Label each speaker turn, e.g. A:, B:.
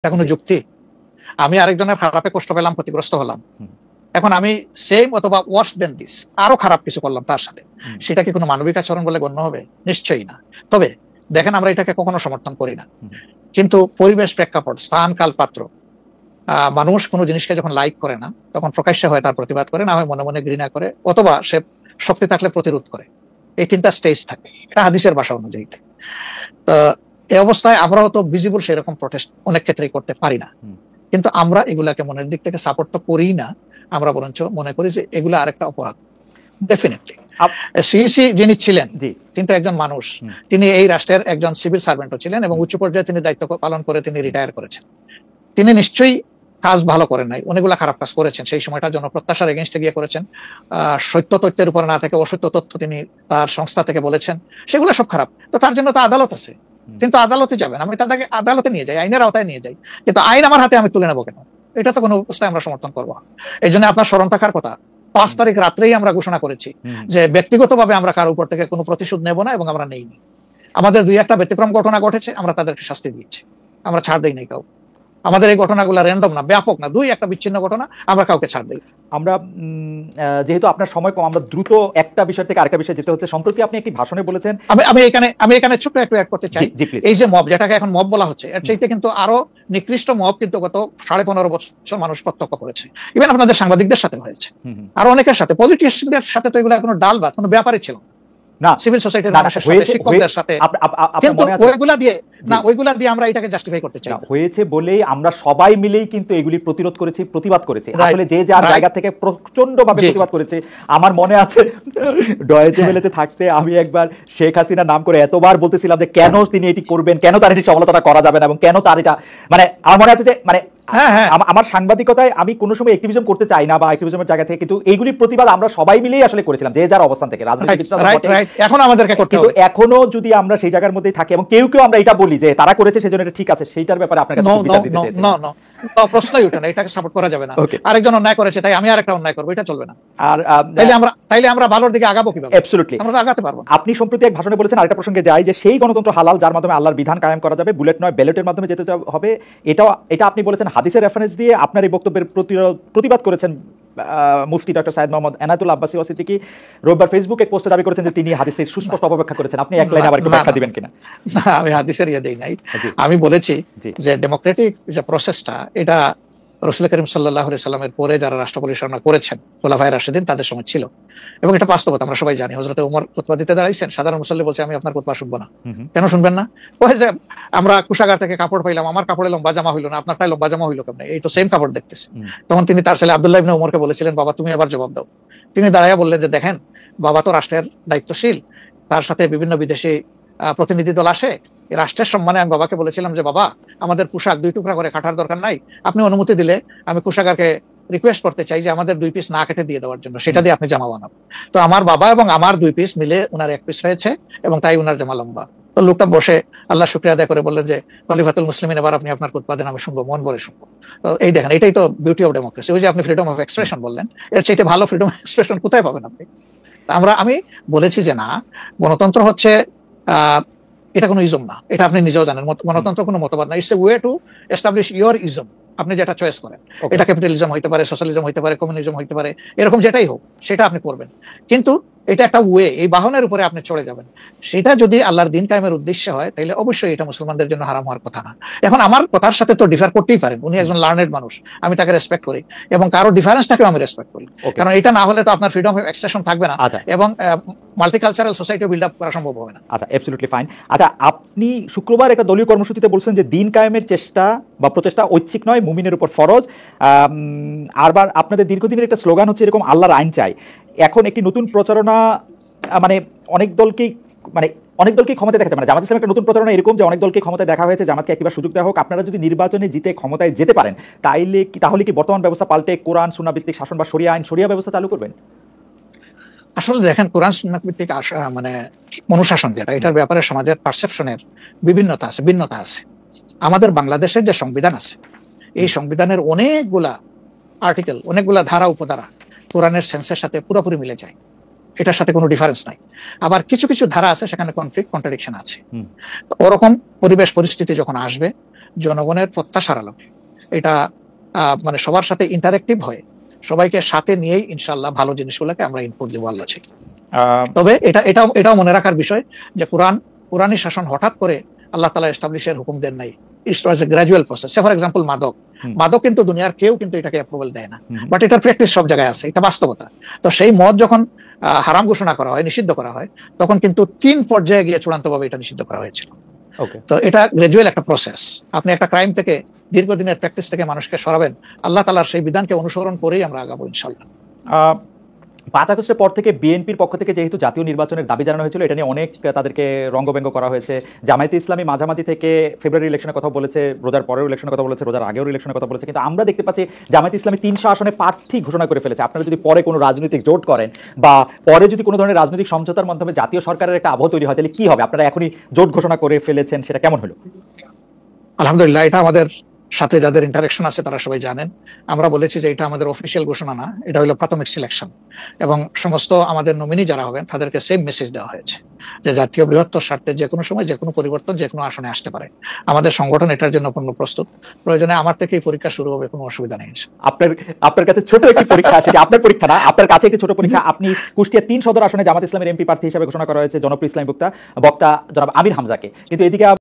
A: এটা কোনো যুক্তি? আমি আরেকজনের খারাপে কষ্ট পেলাম, ক্ষতিগ্রস্ত হলাম, এখন আমি সেম অথবা ওয়ার্স দেন দিস আরো খারাপ কিছু করলাম তার সাথে, সেটা কি কোনো মানবিক আচরণ বলে গণ্য হবে? নিশ্চয়ই না। তবে দেখেন, আমরা এটাকে কখনো সমর্থন করি না, কিন্তু পরিবেশ, প্রেক্ষাপট, স্থান, কাল, পাত্র, মানুষ কোনো জিনিসকে যখন লাইক করে না তখন প্রকাশ্যে হয় তার প্রতিবাদ করে, না হয় মনে মনে ঘৃণা করে, অথবা সে শক্তি থাকলে প্রতিরোধ করে। এই তিনটা স্টেজ থাকে, এটা হাদিসের ভাষা অনুযায়ী। তো এই অবস্থায় আমরাও তো ভিজিবল সেরকম প্রটেস্ট অনেক ক্ষেত্রেই করতে পারি না, কিন্তু আমরা এগুলাকে মনের দিক থেকে সাপোর্ট তো করি না, আমরা বরঞ্চ মনে করি যে এগুলো আরেকটা অপরাধ। ডেফিনেটলি সিইসি যিনি ছিলেন কিন্তু একজন মানুষ, তিনি এই রাষ্ট্রের একজন সিভিল সার্ভেন্টও ছিলেন এবং উচ্চ পর্যায়ে তিনি দায়িত্ব পালন করে তিনি রিটায়ার করেছেন। তিনি নিশ্চয়ই কাজ ভালো করেন নাই, অনেকগুলা খারাপ কাজ করেছেন, সেই সময়টা জনপ্রত্যাশার এগেইনস্টে গিয়ে করেছেন, সত্য তথ্যের উপর না থেকে অসত্য তথ্য তিনি তার সংস্থা থেকে বলেছেন, সেগুলো সব খারাপ। তো তার জন্য তো আদালত আছে, কিন্তু আদালতে যাবেন, আমি তাদেরকে আদালতে নিয়ে যাই, আইনের আওতায় নিয়ে যাই, কিন্তু আইন আমার হাতে আমি তুলে নেবো কেন? এটা তো কোনো অবস্থায় আমরা সমর্থন করবো না। এই জন্য আপনার স্মরণ থাকার কথা, 5 তারিখ রাত্রেই আমরা ঘোষণা করেছি যে ব্যক্তিগতভাবে আমরা কারো উপর থেকে কোনো প্রতিশোধ নেব না, এবং আমরা নেইনি। আমাদের 2-1টা ব্যতিক্রম ঘটনা ঘটেছে, আমরা তাদেরকে শাস্তি দিয়েছি, আমরা ছাড় দেই নাই কাউ। আমাদের এই ঘটনাগুলো র্যান্ডম না, ব্যাপক না, 2-1টা বিচ্ছিন্ন ঘটনা, আমরা কাউকে ছাড় দিই।
B: আমরা যেহেতু আপনার সময় কম, আমরা দ্রুত একটা বিষয় থেকে আরেকটা বিষয় যেতে হচ্ছে। সম্প্রতি আপনি একটি ভাষণে বলেছেন,
A: আমি এখানে ছোট্ট একটু অ্যাড করতে চাই। এই যে মব, যেটাকে এখন মব বলা হচ্ছে, এর চাইতে কিন্তু আরো নিকৃষ্ট মব কিন্তু গত 15.5 বছর মানুষ প্রত্যক্ষ করেছে। ইভেন আপনাদের সাংবাদিকদের সাথে হয়েছে, আর অনেকের সাথে, পলিটিশিয়ানদের সাথে তো এগুলো কোনো ডাল ভাত, কোনো ব্যাপারই ছিল না, সিভিল সোসাইটির মানুষের সাথে, শিক্ষকদের সাথে। কিন্তু ওইগুলা দিয়ে আমরা এটাকে জাস্টিফাই করতে চাই
B: হয়েছে বলেই আমরা সবাই মিলেই কিন্তু এগুলি প্রতিরোধ করেছি, প্রতিবাদ করেছি। আসলে যে যার জায়গা থেকে প্রচন্ডভাবে প্রতিবাদ করেছে। আমার মনে আছে ডয়েচে ভেলেতে থাকতে আমি একবার শেখ হাসিনা নাম করে এতবার বলতেছিলাম যে কেন তিনি এটি করবেন, কেন তার এটি সমালোচনা করা যাবে না, এবং কেন তার এটা, মানে আমার মনে আছে যে মানে আমার সাংবাদিকতায় আমি কোনো সময় অ্যাক্টিভিজম করতে চাই না বা অ্যাক্টিভিজমের জায়গা থেকে, কিন্তু এইগুলির প্রতিবাদ আমরা সবাই মিলেই আসলে করেছিলাম, যে যার অবস্থান থেকে।
A: এখন আমাদেরকে করতে হবে।
B: এখনো যদি আমরা সেই জায়গার মধ্যেই থাকি এবং কেউ কেউ আমরা এটা বলি যে তারা করেছে সেজন্য এটা ঠিক আছে, সেইটার ব্যাপারে আপনার কাছে বিচার দিতে চাই।
A: প্রশ্নই ওঠে না, এটাকে সাপোর্ট করা যাবে না। আরেকজন অন্যায় করেছে তাই আমি আরেকটা অন্যায় করবো, এটা চলবে না। আর তাইলে আমরা ভালোর দিকে আগাবো কিভাবে? অ্যাবসলিউটলি আমরা আগাতে পারবো।
B: আপনি সম্প্রতি এক ভাষণে বলেছেন, আরেকটা প্রসঙ্গে যাই, যে সেই গণতন্ত্র হালাল যার মাধ্যমে আল্লাহর বিধান কায়েম করা যাবে, বুলেট নয় ব্যালটের মাধ্যমে যেতে হবে। এটা আপনি বলেছেন হাদিসের রেফারেন্স দিয়ে। আপনার এই বক্তব্যের প্রতিবাদ করেছেন মুফতি ডক্টর সাইয়েদ মোহাম্মদ এনায়েতুল্লাহ আব্বাসী ওয়াসিতিকি। রোববার ফেসবুকে এক পোস্টে দাবি করেছেন যে তিনি হাদিসের সুস্পষ্ট অপব্যাখ্যা করেছেন। আপনি এক লাইনে আবার একটু ব্যাখ্যা দিবেন কিনা?
A: না, আমি হাদিসের দেই নাই। আমি বলেছি যে ডেমোক্রেটিক যে প্রসেসটা, এটা রাসূল করিম সাল্লাল্লাহু আলাইহি সাল্লামের পরে যারা রাষ্ট্র পরিচালনা করেছেন খোলাফায়ে রাশিদিন, তাদের সময় ছিল, এবং এটা বাস্তবতা আমরা সবাই জানি। হযরত ওমর খুতবা দিতে দাঁড়াইছেন, সাধারণ মুসল্লি বলছে আমি আপনার খুতবা শুনবো না। কেন শুনবেন না? ওই যে আমরা কুশাগার থেকে কাপড় পাইলাম, আমার কাপড়ে লম্বা জামা হইলো না, আপনারটাই লম্বা জামা হইলো কেমনে? এই তো সেম কাপড় দেখতেছি। তখন তিনি তার ছেলে আব্দুল্লাহ ইবনে ওমরকে বলেছিলেন, বাবা তুমি এবার জবাব দাও। তিনি দাঁড়াইয়া বললেন যে দেখেন, বাবা তো রাষ্ট্রের দায়িত্বশীল, তার সাথে বিভিন্ন বিদেশি প্রতিনিধি দল আসে, রাষ্ট্রের সম্মানে আমি বাবাকে বলেছিলাম যে বাবা আমাদের পোশাক 2 টুকরা করে কাটার দরকার নাই, আপনি অনুমতি দিলে আমি কুশাগারকে রিকোয়েস্ট করতে চাই যে আমাদের 2 পিস না কেটে দিয়ে দেওয়ার জন্য, সেটা দিয়ে আপনি জামা বানাবো। তো আমার বাবা এবং আমার 2 পিস মিলে উনার 1 পিস হয়েছে, এবং তাই উনার জামা লম্বা। তো লোকটা বসে আল্লাহ শুকরিয়া আদায় করে বললেন যে খলিফাতুল মুসলিমিন, এবার আপনি আপনার খুতবা দেন, আমি শুনবো, মন ভরে শুনবো। তো এই দেখেন, এটাই তো বিউটি অফ ডেমোক্রেসি। ওই যে আপনি ফ্রিডম অফ এক্সপ্রেশন বললেন, এর চাইতে ভালো ফ্রিডম অফ এক্সপ্রেশন কোথায় পাবেন আপনি? আমি বলেছি যে না, গণতন্ত্র হচ্ছে এটা কোনো ইজম না, এটা আপনি নিজেও জানেন। গণতন্ত্র কোনো মতবাদ না, it's a way to establish your ism. আপনি যেটা চয়েস করেন, এটা ক্যাপিটালিজম হইতে পারে, সোশ্যালিজম হইতে পারে, কমিউনিজম হইতে পারে, এরকম যেটাই হোক সেটা আপনি করবেন, কিন্তু এটা একটা ওয়ে, এই বাহনের উপরে আপনি চড়ে যাবেন। সেটা যদি আল্লাহর দিন কায়েমের উদ্দেশ্য হয়, তাহলে অবশ্যই এটা মুসলমানদের জন্য হারাম হওয়ার কথা না। এখন আমার কথার সাথে তো ডিফার করতেই পারেন, উনি একজন লার্নেড মানুষ, আমি তাকে রেসপেক্ট করি, এবং কারো ডিফারেন্সটাকেও আমি রেসপেক্ট করি, কারণ এটা না হলে তো আপনার ফ্রিডম অফ এক্সপ্রেশন থাকবে না, এবং মাল্টিকালচারাল সোসাইটি বিল্ড আপ করা সম্ভব হবে না।
B: আচ্ছা, অ্যাবসলিউটলি ফাইন। আচ্ছা, আপনি শুক্রবার একটা দলীয় কর্মসূচিতে বলছেন যে দিন কায়েমের চেষ্টা বা প্রচেষ্টা ঐচ্ছিক নয়, মুমিনের উপর ফরজ। আরবার আপনাদের দীর্ঘদিনের একটা স্লোগান হচ্ছে এরকম, আল্লাহর আইন চাই। এখন একটি নতুন প্রচারণা, মানে অনেক দলকেই ক্ষমতায় দেখাতে, মানে জামাত ইসলামের একটা নতুন প্রচারণা এরকম যে অনেক দলকে ক্ষমতায় দেখা হয়েছে, জামাতকে একবার সুযোগ দেওয়া হোক, আপনারা যদি নির্বাচনে জিতে ক্ষমতায় যেতে পারেন তাহলে কি বর্তমান ব্যবস্থা পাল্টে কোরআন সুন্নাহ ভিত্তিক শাসন বা শরিয়া ব্যবস্থা চালু করবেন?
A: আসলে দেখেন, কোরআন সুন্নাহ ভিত্তিক মানে অনুশাসন যেটা, এটার ব্যাপারে সমাজের পারসেপশনের ভিন্নতা আছে। আমাদের বাংলাদেশের যে সংবিধান আছে, এই সংবিধানের অনেকগুলা আর্টিকেল, অনেকগুলা ধারা উপধারা কোরআনের সেন্সের সাথে পুরোপুরি মিলে যায়, এটার সাথে কোনো ডিফারেন্স নাই। আবার কিছু কিছু ধারা আছে সেখানে কনফ্লিক্ট, কন্ট্রাডিকশন আছে। ওরকম পরিবেশ পরিস্থিতি যখন আসবে, জনগণের প্রত্যাশার আলোকে এটা মানে সবার সাথে ইন্টারেক্টিভ হয়ে সবাইকে সাথে নিয়েই ইনশাআল্লাহ ভালো জিনিসগুলোকে আমরা ইনপুট দেবো আল্লাহ থেকে। তবে এটাও মনে রাখার বিষয় যে কোরআনী শাসন হঠাৎ করে আল্লাহ তাআলা এস্টাবলিশের হুকুম দেন নাই। ইট ওয়াজ এ গ্র্যাজুয়াল প্রসেস। ফর এক্সাম্পল মাদক কিন্তু দুনিয়ার কেউ কিন্তু এটাকে অ্যাপ্রুভাল দেয় না, বাট এটার প্র্যাকটিস সব জায়গায় আছে, এটা বাস্তবতা। তো সেই মদ যখন হারাম ঘোষণা করা হয়, নিষিদ্ধ করা হয়, তখন কিন্তু 3 পর্যায়ে গিয়ে চূড়ান্তভাবে এটা নিষিদ্ধ করা হয়েছিল। তো এটা গ্র্যাজুয়াল একটা প্রসেস। আপনি একটা ক্রাইম থেকে দীর্ঘদিনের প্র্যাকটিস থেকে মানুষকে সরাবেন, আল্লাহ তাআলার সেই বিধানকে অনুসরণ করেই আমরা আগাবো ইনশাআল্লাহ।
B: 5 আগস্টের পর থেকে বিএনপির পক্ষ থেকে যেহেতু জাতীয় নির্বাচনের দাবি জানানো হয়েছিল, এটা নিয়ে অনেক তাদেরকে রঙ্গব্যঙ্গ করা হয়েছে। জামায়াতে ইসলামী মাঝামাঝি থেকে ফেব্রুয়ারি ইলেকশনের কথা বলেছে, রোজার পরের ইলেকশনের কথা বলেছে, রোজার আগেও ইলেকশনের কথা বলেছে, কিন্তু আমরা দেখতে পাচ্ছি জামায়াতে ইসলামী 300 আসনে প্রার্থী ঘোষণা করে ফেলেছে। আপনারা যদি পরে কোনো রাজনৈতিক জোট করেন বা পরে যদি কোনো ধরনের রাজনৈতিক সমঝোতার মাধ্যমে জাতীয় সরকারের একটা আবহ তৈরি হয়, তাহলে কি হবে? আপনারা এখনই জোট ঘোষণা করে ফেলেছেন, সেটা কেমন হলো?
A: আলহামদুলিল্লাহ, এটা আমাদের সাথে যাদের ইন্টারেকশন আছে তারা সবাই জানেন। আমরা বলেছি যে এটা আমাদের অফিসিয়াল ঘোষণা না, এটা হলো প্রাথমিক সিলেকশন, এবং সমস্ত আমাদের নমিনি যারা হবেন তাদেরকে সেম মেসেজ দেওয়া হয়েছে যে জাতীয় বৃহত্তর স্বার্থে যে কোনো সময় যে কোনো পরিবর্তন যে কোনো আসনে আসতে পারে। আমাদের সংগঠন এটার জন্য পূর্ণ প্রস্তুত। প্রয়োজনে আমার থেকেই পরীক্ষা শুরু হবে, কোনো অসুবিধা নেই।
B: আপনার কাছে ছোট একটি পরীক্ষা আছে, আপনার পরীক্ষা না, আপনার কাছে একটি ছোট পরীক্ষা। আপনি কুষ্টিয়া 3 সদর আসনে জামাত ইসলামের এমপি প্রার্থী হিসেবে ঘোষণা করা হয়েছে জনপ্রিয় ইসলামী বক্তা জনাব আমির হামজাকে, কিন্তু এদিকে